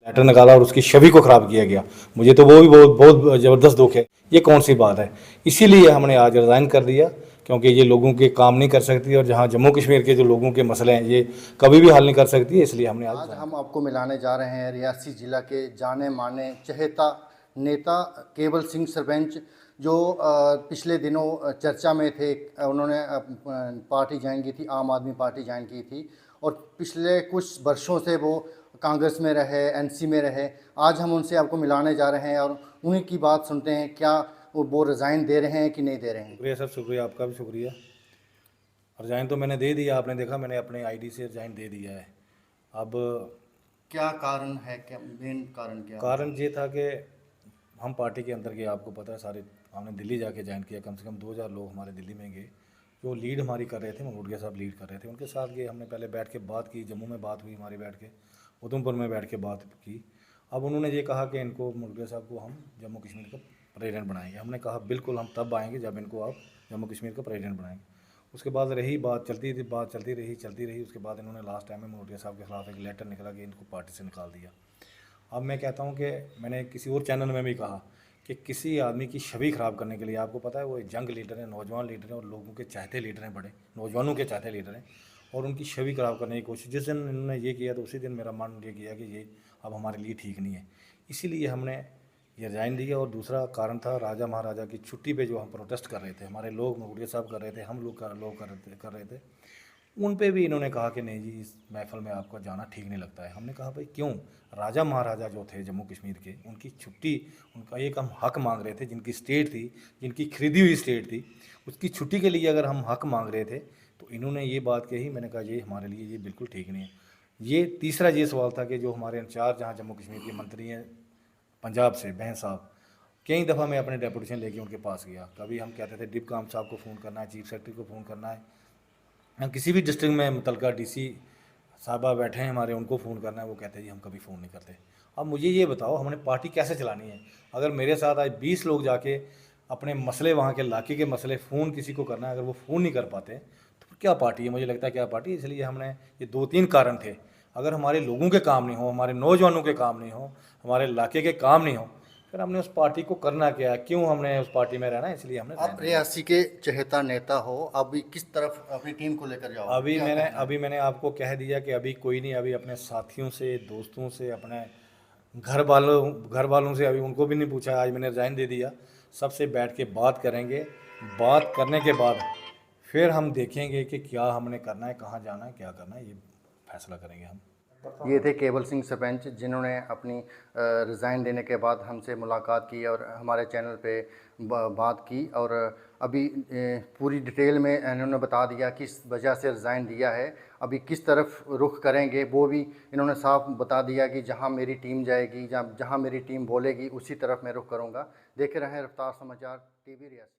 Letter निकाला और उसकी छवि को ख़राब किया गया। मुझे तो वो भी बहुत बहुत ज़बरदस्त दुख है। ये कौन सी बात है? इसीलिए हमने आज रिज़ाइन कर दिया, क्योंकि ये लोगों के काम नहीं कर सकती और जहाँ जम्मू कश्मीर के जो लोगों के मसले हैं ये कभी भी हल नहीं कर सकती, इसलिए हमने आज हम आपको मिलाने जा रहे हैं रियासी ज़िला के जाने माने चहेता नेता केवल सिंह सरपंच, जो पिछले दिनों चर्चा में थे। उन्होंने पार्टी ज्वाइन की थी, आम आदमी पार्टी ज्वाइन की थी और पिछले कुछ वर्षों से वो कांग्रेस में रहे, एनसी में रहे। आज हम उनसे आपको मिलाने जा रहे हैं और उन्हीं की बात सुनते हैं, क्या वो रिज़ाइन दे रहे हैं कि नहीं दे रहे हैं। शुक्रिया सर, शुक्रिया, आपका भी शुक्रिया। रिज़ाइन तो मैंने दे दिया, आपने देखा, मैंने अपने आईडी से रिज़ाइन दे दिया है। अब क्या कारण है, क्या मेन कारण क्या है? कारण ये था कि हम पार्टी के अंदर गए, आपको पता है सारे, हमने दिल्ली जाके ज्वाइन किया। कम से कम 2000 लोग हमारे दिल्ली में गए, जो लीड हमारी कर रहे थे, मनोटिया साहब लीड कर रहे थे, उनके साथ गए। हमने पहले बैठ के बात की, जम्मू में बात हुई हमारी बैठ के, उधमपुर में बैठ के बात की। अब उन्होंने ये कहा कि इनको, मनोटिया साहब को, हम जम्मू कश्मीर का प्रेसिडेंट बनाएंगे। हमने कहा बिल्कुल, हम तब आएंगे जब इनको आप जम्मू कश्मीर का प्रेसिडेंट बनाएंगे। उसके बाद रही बात, चलती थी बात, चलती रही। उसके बाद इन्होंने लास्ट टाइम में मनोटिया साहब के खिलाफ एक लेटर निकला कि इनको पार्टी से निकाल दिया। अब मैं कहता हूं कि मैंने किसी और चैनल में भी कहा कि किसी आदमी की छवि ख़राब करने के लिए, आपको पता है वो एक जंग लीडर हैं, नौजवान लीडर हैं और लोगों के चाहते लीडर हैं, बड़े नौजवानों के चाहते लीडर हैं, और उनकी छवि ख़राब करने की कोशिश, जिस दिन इन्होंने ये किया तो उसी दिन मेरा मन ये किया कि ये अब हमारे लिए ठीक नहीं है। इसीलिए हमने ये रिज़ाइन दिया। और दूसरा कारण था, राजा महाराजा की छुट्टी पे जो हम प्रोटेस्ट कर रहे थे, हमारे लोग, मनोटिया साहब कर रहे थे, हम लोग कर रहे थे, उन पे भी इन्होंने कहा कि नहीं जी, इस महफ़िल में आपको जाना ठीक नहीं लगता है। हमने कहा भाई क्यों? राजा महाराजा जो थे जम्मू कश्मीर के, उनकी छुट्टी, उनका एक हम हक मांग रहे थे, जिनकी स्टेट थी, जिनकी खरीदी हुई स्टेट थी, उसकी छुट्टी के लिए अगर हम हक मांग रहे थे तो इन्होंने ये बात कही। मैंने कहा ये हमारे लिए ये बिल्कुल ठीक नहीं है। ये तीसरा ये सवाल था कि जो हमारे इंचार्ज जहाँ जम्मू कश्मीर के मंत्री हैं पंजाब से, बहन साहब, कई दफ़ा मैं अपने डेपुटेशन लेके उनके पास गया। कभी हम कहते थे डिप काम साहब को फ़ोन करना है, चीफ सेक्रेटरी को फ़ोन करना है, हम किसी भी डिस्ट्रिक्ट में मुतलका डीसी साहबा बैठे हैं हमारे, उनको फ़ोन करना है, वो कहते हैं जी हम कभी फ़ोन नहीं करते। अब मुझे ये बताओ, हमने पार्टी कैसे चलानी है? अगर मेरे साथ आज 20 लोग जाके अपने मसले, वहाँ के इलाके के मसले फ़ोन किसी को करना है, अगर वो फ़ोन नहीं कर पाते तो फिर क्या पार्टी है? मुझे लगता है क्या पार्टी है। इसलिए हमने, ये 2-3 कारण थे। अगर हमारे लोगों के काम नहीं हो, हमारे नौजवानों के काम नहीं हो, हमारे इलाके के काम नहीं हो, फिर हमने उस पार्टी को करना क्या है? क्यों हमने उस पार्टी में रहना है? इसलिए हमने आप रियासी के चहेता नेता हो, अभी किस तरफ अपनी टीम को लेकर जाओ? अभी मैंने आपको कह दिया कि अभी कोई नहीं, अभी अपने साथियों से, दोस्तों से, अपने घर वालों से अभी उनको भी नहीं पूछा। आज मैंने रिज़ाइन दे दिया। सबसे बैठ के बात करेंगे। बात करने के बाद फिर हम देखेंगे कि क्या हमने करना है, कहाँ जाना है, क्या करना है, ये फैसला करेंगे हम। ये थे केवल सिंह सरपंच, जिन्होंने अपनी रिज़ाइन देने के बाद हमसे मुलाकात की और हमारे चैनल पे बात की। और अभी पूरी डिटेल में इन्होंने बता दिया किस वजह से रिज़ाइन दिया है। अभी किस तरफ रुख करेंगे वो भी इन्होंने साफ बता दिया कि जहां मेरी टीम जाएगी, जहां मेरी टीम बोलेगी उसी तरफ मैं रुख करूंगा। देखे रहें रफ्तार समाचार टीवी रियासी।